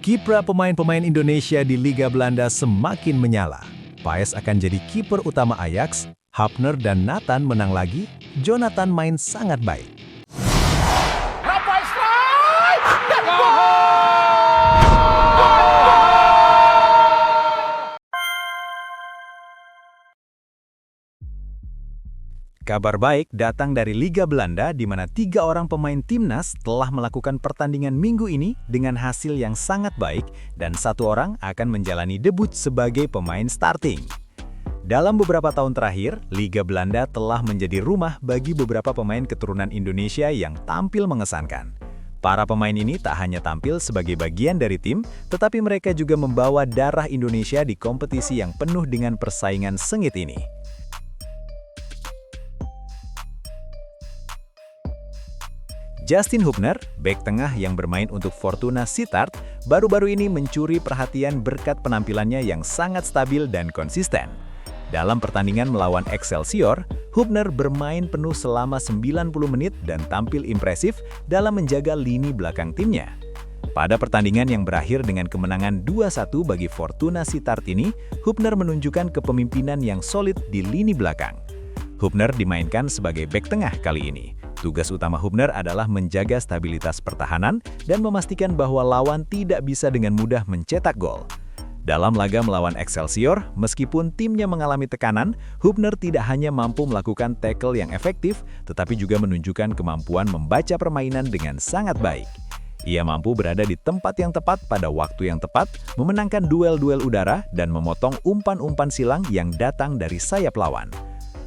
Kiprah pemain-pemain Indonesia di Liga Belanda semakin menyala. Paes akan jadi kiper utama Ajax, Hapner dan Nathan menang lagi, Jonathan main sangat baik. Kabar baik datang dari Liga Belanda di mana 3 orang pemain timnas telah melakukan pertandingan minggu ini dengan hasil yang sangat baik dan 1 orang akan menjalani debut sebagai pemain starting. Dalam beberapa tahun terakhir, Liga Belanda telah menjadi rumah bagi beberapa pemain keturunan Indonesia yang tampil mengesankan. Para pemain ini tak hanya tampil sebagai bagian dari tim, tetapi mereka juga membawa darah Indonesia di kompetisi yang penuh dengan persaingan sengit ini. Justin Hubner, bek tengah yang bermain untuk Fortuna Sittard, baru-baru ini mencuri perhatian berkat penampilannya yang sangat stabil dan konsisten. Dalam pertandingan melawan Excelsior, Hubner bermain penuh selama 90 menit dan tampil impresif dalam menjaga lini belakang timnya. Pada pertandingan yang berakhir dengan kemenangan 2-1 bagi Fortuna Sittard ini, Hubner menunjukkan kepemimpinan yang solid di lini belakang. Hubner dimainkan sebagai bek tengah kali ini. Tugas utama Hubner adalah menjaga stabilitas pertahanan dan memastikan bahwa lawan tidak bisa dengan mudah mencetak gol. Dalam laga melawan Excelsior, meskipun timnya mengalami tekanan, Hubner tidak hanya mampu melakukan tackle yang efektif, tetapi juga menunjukkan kemampuan membaca permainan dengan sangat baik. Ia mampu berada di tempat yang tepat pada waktu yang tepat, memenangkan duel-duel udara, dan memotong umpan-umpan silang yang datang dari sayap lawan.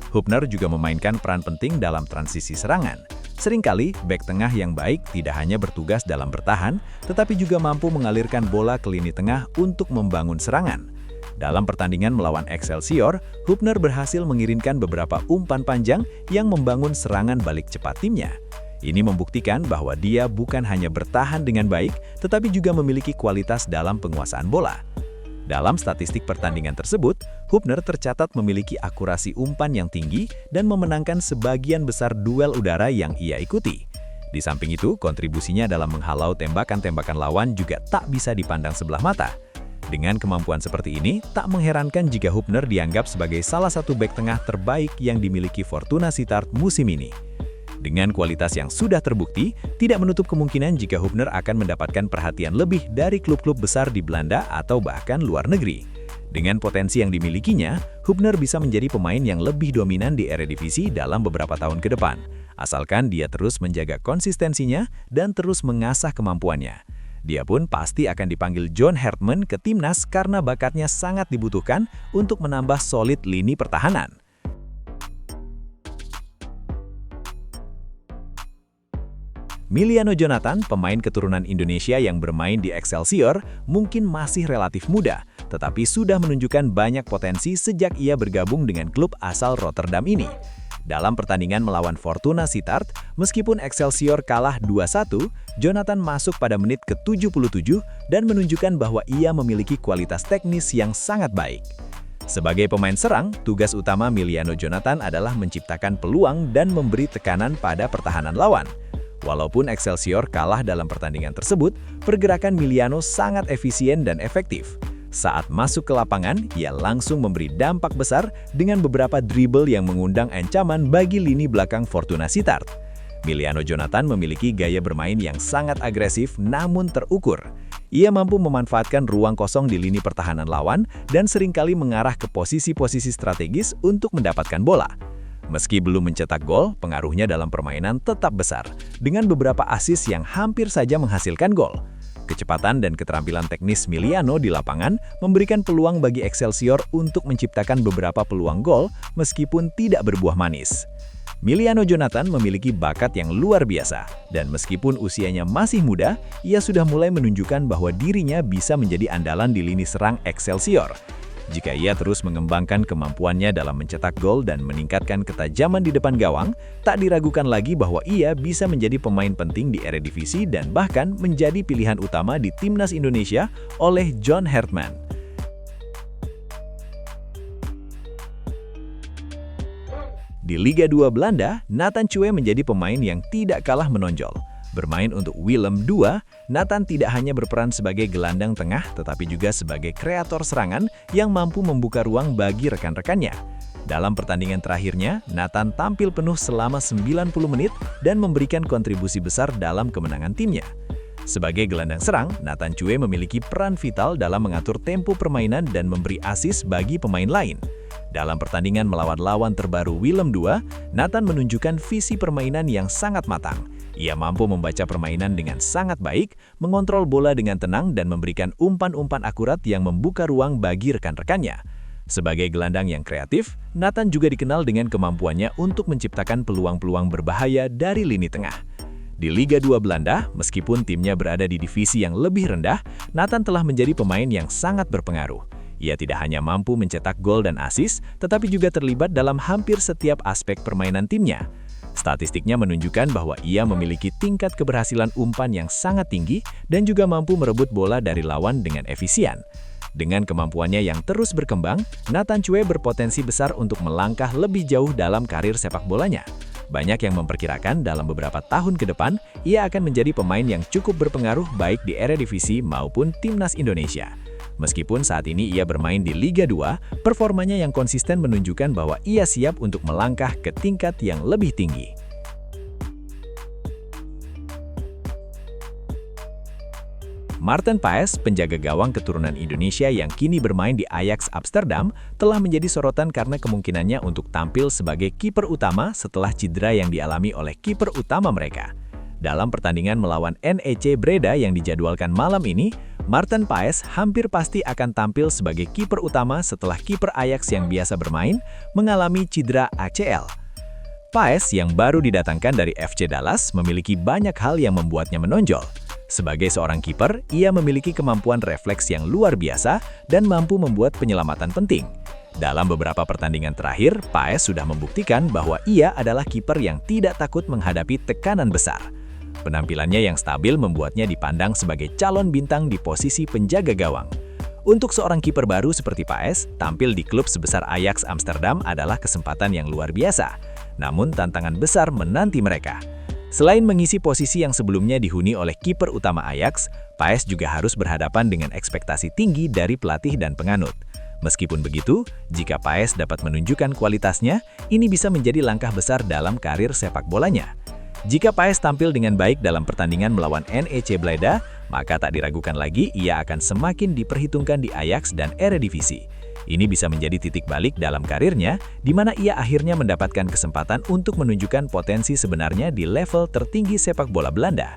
Hubner juga memainkan peran penting dalam transisi serangan. Seringkali, bek tengah yang baik tidak hanya bertugas dalam bertahan, tetapi juga mampu mengalirkan bola ke lini tengah untuk membangun serangan. Dalam pertandingan melawan Excelsior, Hubner berhasil mengirimkan beberapa umpan panjang yang membangun serangan balik cepat timnya. Ini membuktikan bahwa dia bukan hanya bertahan dengan baik, tetapi juga memiliki kualitas dalam penguasaan bola. Dalam statistik pertandingan tersebut, Hubner tercatat memiliki akurasi umpan yang tinggi dan memenangkan sebagian besar duel udara yang ia ikuti. Di samping itu, kontribusinya dalam menghalau tembakan-tembakan lawan juga tak bisa dipandang sebelah mata. Dengan kemampuan seperti ini, tak mengherankan jika Hubner dianggap sebagai salah satu bek tengah terbaik yang dimiliki Fortuna Sittard musim ini. Dengan kualitas yang sudah terbukti, tidak menutup kemungkinan jika Hubner akan mendapatkan perhatian lebih dari klub-klub besar di Belanda atau bahkan luar negeri. Dengan potensi yang dimilikinya, Hubner bisa menjadi pemain yang lebih dominan di Eredivisie dalam beberapa tahun ke depan, asalkan dia terus menjaga konsistensinya dan terus mengasah kemampuannya. Dia pun pasti akan dipanggil John Hartman ke timnas karena bakatnya sangat dibutuhkan untuk menambah solid lini pertahanan. Miliano Jonathan, pemain keturunan Indonesia yang bermain di Excelsior, mungkin masih relatif muda, tetapi sudah menunjukkan banyak potensi sejak ia bergabung dengan klub asal Rotterdam ini. Dalam pertandingan melawan Fortuna Sittard, meskipun Excelsior kalah 2-1, Jonathan masuk pada menit ke-77 dan menunjukkan bahwa ia memiliki kualitas teknis yang sangat baik. Sebagai pemain serang, tugas utama Miliano Jonathan adalah menciptakan peluang dan memberi tekanan pada pertahanan lawan. Walaupun Excelsior kalah dalam pertandingan tersebut, pergerakan Miliano sangat efisien dan efektif. Saat masuk ke lapangan, ia langsung memberi dampak besar dengan beberapa dribble yang mengundang ancaman bagi lini belakang Fortuna Sittard. Miliano Jonathan memiliki gaya bermain yang sangat agresif namun terukur. Ia mampu memanfaatkan ruang kosong di lini pertahanan lawan dan seringkali mengarah ke posisi-posisi strategis untuk mendapatkan bola. Meski belum mencetak gol, pengaruhnya dalam permainan tetap besar, dengan beberapa assist yang hampir saja menghasilkan gol. Kecepatan dan keterampilan teknis Miliano di lapangan memberikan peluang bagi Excelsior untuk menciptakan beberapa peluang gol meskipun tidak berbuah manis. Miliano Jonathan memiliki bakat yang luar biasa, dan meskipun usianya masih muda, ia sudah mulai menunjukkan bahwa dirinya bisa menjadi andalan di lini serang Excelsior. Jika ia terus mengembangkan kemampuannya dalam mencetak gol dan meningkatkan ketajaman di depan gawang, tak diragukan lagi bahwa ia bisa menjadi pemain penting di Eredivisie dan bahkan menjadi pilihan utama di Timnas Indonesia oleh John Hartman. Di Liga 2 Belanda, Nathan Chue menjadi pemain yang tidak kalah menonjol. Bermain untuk Willem II, Nathan tidak hanya berperan sebagai gelandang tengah tetapi juga sebagai kreator serangan yang mampu membuka ruang bagi rekan-rekannya. Dalam pertandingan terakhirnya, Nathan tampil penuh selama 90 menit dan memberikan kontribusi besar dalam kemenangan timnya. Sebagai gelandang serang, Nathan Chue memiliki peran vital dalam mengatur tempo permainan dan memberi assist bagi pemain lain. Dalam pertandingan melawan lawan terbaru Willem II, Nathan menunjukkan visi permainan yang sangat matang. Ia mampu membaca permainan dengan sangat baik, mengontrol bola dengan tenang dan memberikan umpan-umpan akurat yang membuka ruang bagi rekan-rekannya. Sebagai gelandang yang kreatif, Nathan juga dikenal dengan kemampuannya untuk menciptakan peluang-peluang berbahaya dari lini tengah. Di Liga 2 Belanda, meskipun timnya berada di divisi yang lebih rendah, Nathan telah menjadi pemain yang sangat berpengaruh. Ia tidak hanya mampu mencetak gol dan assist, tetapi juga terlibat dalam hampir setiap aspek permainan timnya. Statistiknya menunjukkan bahwa ia memiliki tingkat keberhasilan umpan yang sangat tinggi dan juga mampu merebut bola dari lawan dengan efisien. Dengan kemampuannya yang terus berkembang, Nathan Chue berpotensi besar untuk melangkah lebih jauh dalam karir sepak bolanya. Banyak yang memperkirakan dalam beberapa tahun ke depan, ia akan menjadi pemain yang cukup berpengaruh baik di Eredivisie maupun Timnas Indonesia. Meskipun saat ini ia bermain di Liga 2, performanya yang konsisten menunjukkan bahwa ia siap untuk melangkah ke tingkat yang lebih tinggi. Maarten Paes, penjaga gawang keturunan Indonesia yang kini bermain di Ajax Amsterdam, telah menjadi sorotan karena kemungkinannya untuk tampil sebagai kiper utama setelah cedera yang dialami oleh kiper utama mereka. Dalam pertandingan melawan NEC Breda yang dijadwalkan malam ini, Maarten Paes hampir pasti akan tampil sebagai kiper utama setelah kiper Ajax yang biasa bermain mengalami cedera ACL. Paes yang baru didatangkan dari FC Dallas memiliki banyak hal yang membuatnya menonjol. Sebagai seorang kiper, ia memiliki kemampuan refleks yang luar biasa dan mampu membuat penyelamatan penting. Dalam beberapa pertandingan terakhir, Paes sudah membuktikan bahwa ia adalah kiper yang tidak takut menghadapi tekanan besar. Penampilannya yang stabil membuatnya dipandang sebagai calon bintang di posisi penjaga gawang. Untuk seorang kiper baru seperti Paes, tampil di klub sebesar Ajax Amsterdam adalah kesempatan yang luar biasa. Namun tantangan besar menanti mereka. Selain mengisi posisi yang sebelumnya dihuni oleh kiper utama Ajax, Paes juga harus berhadapan dengan ekspektasi tinggi dari pelatih dan penganut. Meskipun begitu, jika Paes dapat menunjukkan kualitasnya, ini bisa menjadi langkah besar dalam karir sepak bolanya. Jika Paes tampil dengan baik dalam pertandingan melawan NEC Breda, maka tak diragukan lagi ia akan semakin diperhitungkan di Ajax dan Eredivisie. Ini bisa menjadi titik balik dalam karirnya, di mana ia akhirnya mendapatkan kesempatan untuk menunjukkan potensi sebenarnya di level tertinggi sepak bola Belanda.